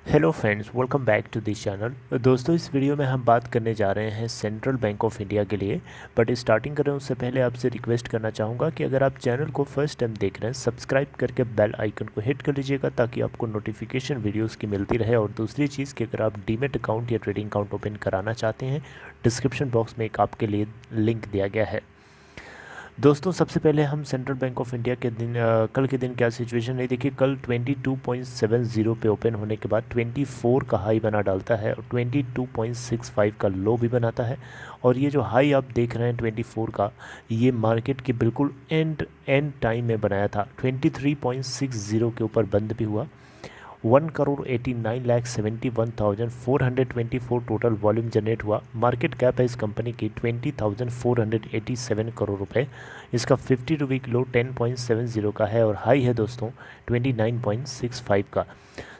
Hello friends, welcome back to this channel. दोस्तों, इस video में हम बात करने जा रहे हैं सेंट्रल बैंक ऑफ इंडिया के लिए। बट स्टार्टिंग करें उससे पहले आपसे रिक्वेस्ट करना चाहूँगा कि अगर आप चैनल को फर्स्ट टाइम देख रहे हैं, सब्सक्राइब करके बेल आइकन को हिट कर लीजिएगा ताकि आपको नोटिफिकेशन वीडियोस की मिलती रहे। और दूसरी चीज़ कि अगर आप डीमेट अकाउंट या ट्रेडिंग अकाउंट ओपन कराना चाहते हैं, डिस्क्रिप्शन बॉक्स में एक आपके लिए लिंक दिया गया है। दोस्तों, सबसे पहले हम सेंट्रल बैंक ऑफ इंडिया के कल के दिन क्या सिचुएशन है देखिए। कल 22.70 पे ओपन होने के बाद 24 का हाई बना डालता है और 22.65 का लो भी बनाता है। और ये जो हाई आप देख रहे हैं 24 का, ये मार्केट के बिल्कुल एंड टाइम में बनाया था। 23.60 के ऊपर बंद भी हुआ। 1,89,71,424 टोटल वॉल्यूम जनरेट हुआ। मार्केट कैप है इस कंपनी की 20,487 करोड़ रुपए। इसका 52 वीक लो 10.70 का है और हाई है दोस्तों 29.65 का।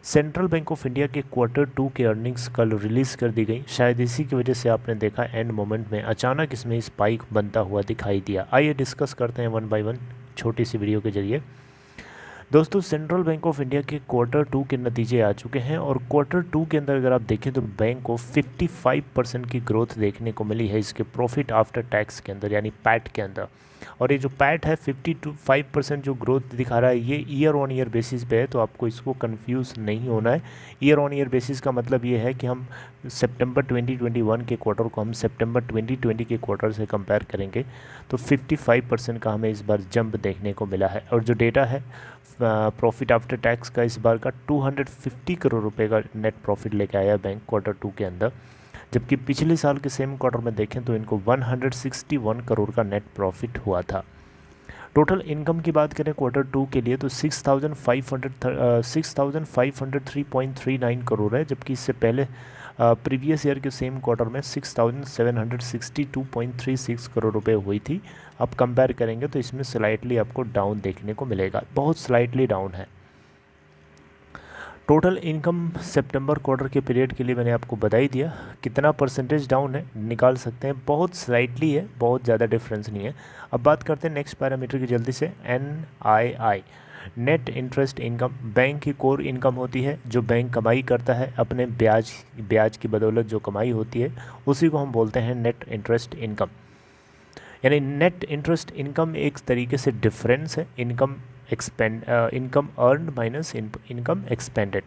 सेंट्रल बैंक ऑफ इंडिया के Q2 के अर्निंग्स कल रिलीज़ कर दी गई। शायद इसी की वजह से आपने देखा एंड मोमेंट में अचानक इसमें स्पाइक बनता हुआ दिखाई दिया। आइए डिस्कस करते हैं वन बाय वन छोटी सी वीडियो के जरिए। दोस्तों, सेंट्रल बैंक ऑफ इंडिया के Q2 के नतीजे आ चुके हैं और Q2 के अंदर अगर आप देखें तो बैंक को 55% की ग्रोथ देखने को मिली है इसके प्रॉफिट आफ्टर टैक्स के अंदर, यानी पैट के अंदर। और ये जो पैट है 55% जो ग्रोथ दिखा रहा है, ये ईयर ऑन ईयर बेसिस पे है, तो आपको इसको कंफ्यूज नहीं होना है। ईयर ऑन ईयर बेसिस का मतलब ये है कि हम सितंबर 2021 के क्वार्टर को हम सितंबर 2020 के क्वार्टर से कंपेयर करेंगे तो 55% का हमें इस बार जंप देखने को मिला है। और जो डेटा है प्रॉफिट आफ्टर टैक्स का, इस बार का 250 करोड़ रुपए का नेट प्रॉफिट लेके आया बैंक Q2 के अंदर। जबकि पिछले साल के सेम क्वार्टर में देखें तो इनको 161 करोड़ का नेट प्रॉफिट हुआ था। टोटल इनकम की बात करें Q2 के लिए तो 6,503.39 करोड़ है, जबकि इससे पहले प्रीवियस ईयर के सेम क्वार्टर में 6,762.36 करोड़ रुपए हुई थी। आप कंपेयर करेंगे तो इसमें स्लाइटली आपको डाउन देखने को मिलेगा, बहुत स्लाइटली डाउन है। टोटल इनकम सितंबर क्वार्टर के पीरियड के लिए मैंने आपको बता ही दिया। कितना परसेंटेज डाउन है निकाल सकते हैं, बहुत स्लाइटली है, बहुत ज़्यादा डिफरेंस नहीं है। अब बात करते हैं नेक्स्ट पैरामीटर की जल्दी से। NII, net interest income, bank की कोर इनकम होती है जो बैंक कमाई करता है अपने ब्याज की बदौलत जो कमाई होती है उसी को हम बोलते हैं नेट इंटरेस्ट इनकम। यानी नेट इंटरेस्ट इनकम एक तरीके से डिफरेंस है income earn minus income expanded,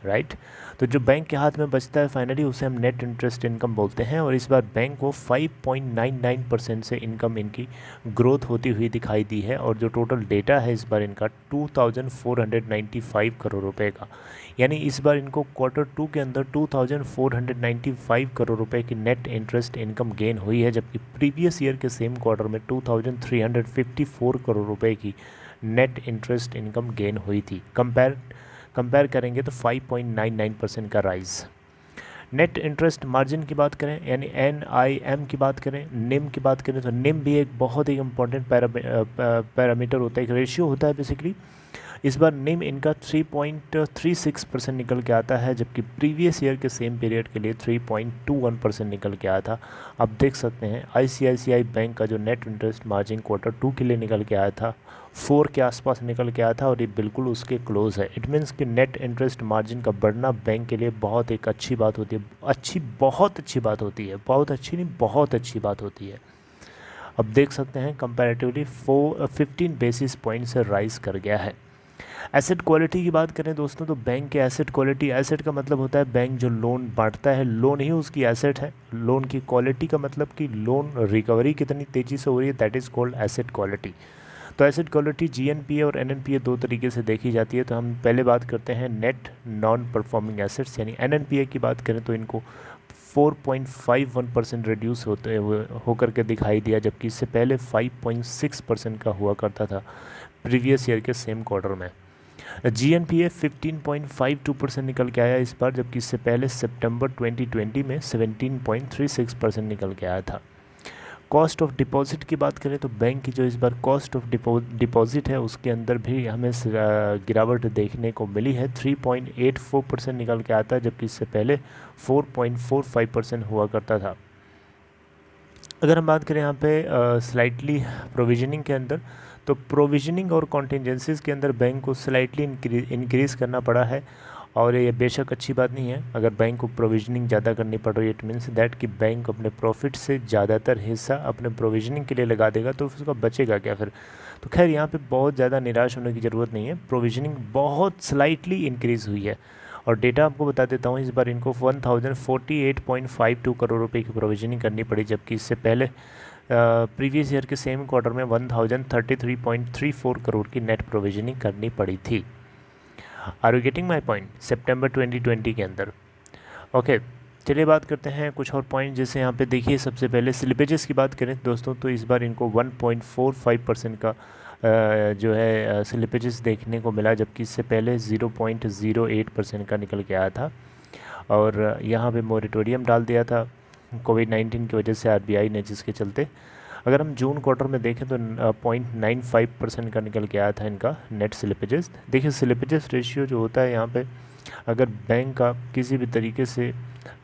right. तो जो बैंक के हाथ में बचता है फाइनली उसे हम नेट इंटरेस्ट इनकम बोलते हैं। और इस बार बैंक को 5.99% से इनकम इनकी ग्रोथ होती हुई दिखाई दी है। और जो टोटल डेटा है इस बार इनका 2,495 करोड़ रुपए का, यानी इस बार इनको Q2 के अंदर 2,495 करोड़ रुपए की नेट इंटरेस्ट इनकम गेन हुई है, जबकि प्रीवियस ईयर के सेम क्वार्टर में 2,354 करोड़ रुपए की नेट इंटरेस्ट इनकम गेन हुई थी। कंपेयर करेंगे तो 5.99% का राइज। नेट इंटरेस्ट मार्जिन की बात करें यानी NIM की बात करें, निम की बात करें तो निम भी एक बहुत ही इंपॉर्टेंट पैरामीटर होता है, एक रेशियो होता है बेसिकली। इस बार निम इनका 3.36% निकल के आता है, जबकि प्रीवियस ईयर के सेम पीरियड के लिए 3.21% निकल के आया था। आप देख सकते हैं ICICI बैंक का जो नेट इंटरेस्ट मार्जिन Q2 के लिए निकल के आया था 4 के आसपास निकल के आया था और ये बिल्कुल उसके क्लोज है। इट मीन्स कि नेट इंटरेस्ट मार्जिन का बढ़ना बैंक के लिए बहुत एक अच्छी बात होती है, बहुत अच्छी बात होती है, बहुत अच्छी नहीं बहुत अच्छी बात होती है। अब देख सकते हैं कंपैरेटिवली 15 बेसिस पॉइंट से राइज कर गया है। एसेट क्वालिटी की बात करें दोस्तों तो बैंक के एसेट क्वालिटी, एसेट का मतलब होता है बैंक जो लोन बांटता है, लोन ही उसकी एसेट है। लोन की क्वालिटी का मतलब कि लोन रिकवरी कितनी तेज़ी से हो रही है, that is called asset quality. तो एसेट क्वालिटी GNPA और NNPA दो तरीके से देखी जाती है। तो हम पहले बात करते हैं नेट नॉन परफॉर्मिंग एसेट्स यानी NNPA की बात करें तो इनको 4.51% रिड्यूस होकर के दिखाई दिया, जबकि इससे पहले 5.6% का हुआ करता था प्रीवियस ईयर के सेम क्वार्टर में। GNPA 15.52% निकल के आया इस बार, जबकि इससे पहले सितंबर 2020 में 17.36% निकल के आया था। कॉस्ट ऑफ डिपॉजिट की बात करें तो बैंक की जो इस बार कॉस्ट ऑफ डिपॉजिट है उसके अंदर भी हमें गिरावट देखने को मिली है। 3.84% निकल के आता है, जबकि इससे पहले 4.45% हुआ करता था। अगर हम बात करें यहाँ पे स्लाइटली प्रोविजनिंग के अंदर, तो प्रोविजनिंग और कॉन्टीजेंसीज के अंदर बैंक को स्लाइटली इंक्रीज़ करना पड़ा है। और ये बेशक अच्छी बात नहीं है। अगर बैंक को प्रोविजनिंग ज़्यादा करनी पड़ रही है, इट मीन्स दैट कि बैंक अपने प्रॉफिट से ज़्यादातर हिस्सा अपने प्रोविजनिंग के लिए लगा देगा, तो उसका बचेगा क्या फिर। तो खैर यहाँ पे बहुत ज़्यादा निराश होने की ज़रूरत नहीं है, प्रोविजनिंग बहुत स्लाइटली इंक्रीज़ हुई है। और डेटा आपको बता देता हूँ, इस बार इनको 1048.52 करोड़ रुपए की प्रोविजनिंग करनी पड़ी, जबकि इससे पहले प्रीवियस ईयर के सेम क्वार्टर में 1033.34 करोड़ की नेट प्रोविजनिंग करनी पड़ी थी। Are you getting my point. सितंबर 2020 के अंदर। ओके चलिए बात करते हैं कुछ और पॉइंट। जैसे यहाँ पे देखिए, सबसे पहले स्लिपेजेस की बात करें दोस्तों, तो इस बार इनको 1.45% का जो है स्लिपेजेस देखने को मिला, जबकि इससे पहले 0.08% का निकल के आया था। और यहाँ पे मोरेटोरियम डाल दिया था कोविड-19 की वजह से आरबीआई ने, जिसके चलते अगर हम जून क्वार्टर में देखें तो 0.95% का निकल के आया था इनका नेट स्लिपेजेस। देखिए स्लिपेजेस रेशियो जो होता है यहाँ पे, अगर बैंक का किसी भी तरीके से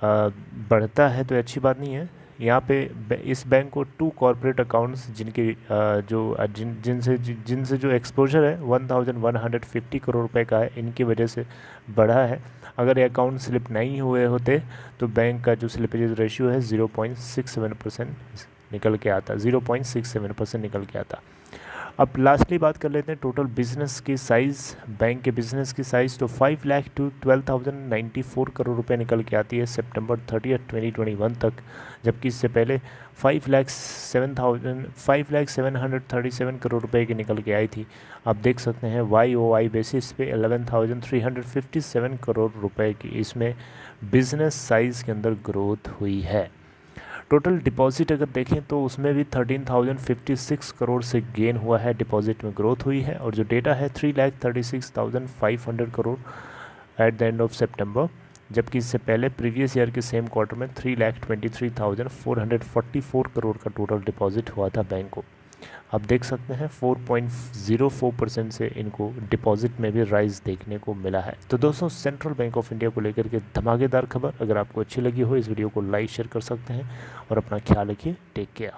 बढ़ता है तो अच्छी बात नहीं है। यहाँ पे इस बैंक को 2 कॉर्पोरेट अकाउंट्स जिनके जिनसे जो एक्सपोजर है 1150 करोड़ रुपए का है, इनकी वजह से बढ़ा है। अगर ये अकाउंट स्लिप नहीं हुए होते तो बैंक का जो स्लिपेज रेशियो है 0.67% निकल के आता, 0.67% निकल के आता। अब लास्टली बात कर लेते हैं टोटल बिजनेस की साइज़, बैंक के बिजनेस की साइज़। तो 5 लाख टू 12,094 करोड़ रुपए निकल के आती है सितंबर 30, 2021 तक, जबकि इससे पहले 5,737 करोड़ रुपए की निकल के आई थी। आप देख सकते हैं YOY बेसिस पे 11,357 करोड़ रुपए की इसमें बिजनेस साइज़ के अंदर ग्रोथ हुई है। टोटल डिपॉजिट अगर देखें तो उसमें भी 13,056 करोड़ से गेन हुआ है, डिपॉजिट में ग्रोथ हुई है। और जो डेटा है 3,36,500 crore at the end of September, जबकि इससे पहले प्रीवियस ईयर के सेम क्वार्टर में 3,23,444 करोड़ का टोटल डिपॉजिट हुआ था बैंक को। आप देख सकते हैं 4.04% से इनको डिपॉजिट में भी राइज देखने को मिला है। तो दोस्तों सेंट्रल बैंक ऑफ इंडिया को लेकर के धमाकेदार खबर। अगर आपको अच्छी लगी हो इस वीडियो को लाइक शेयर कर सकते हैं और अपना ख्याल रखिए। Take care.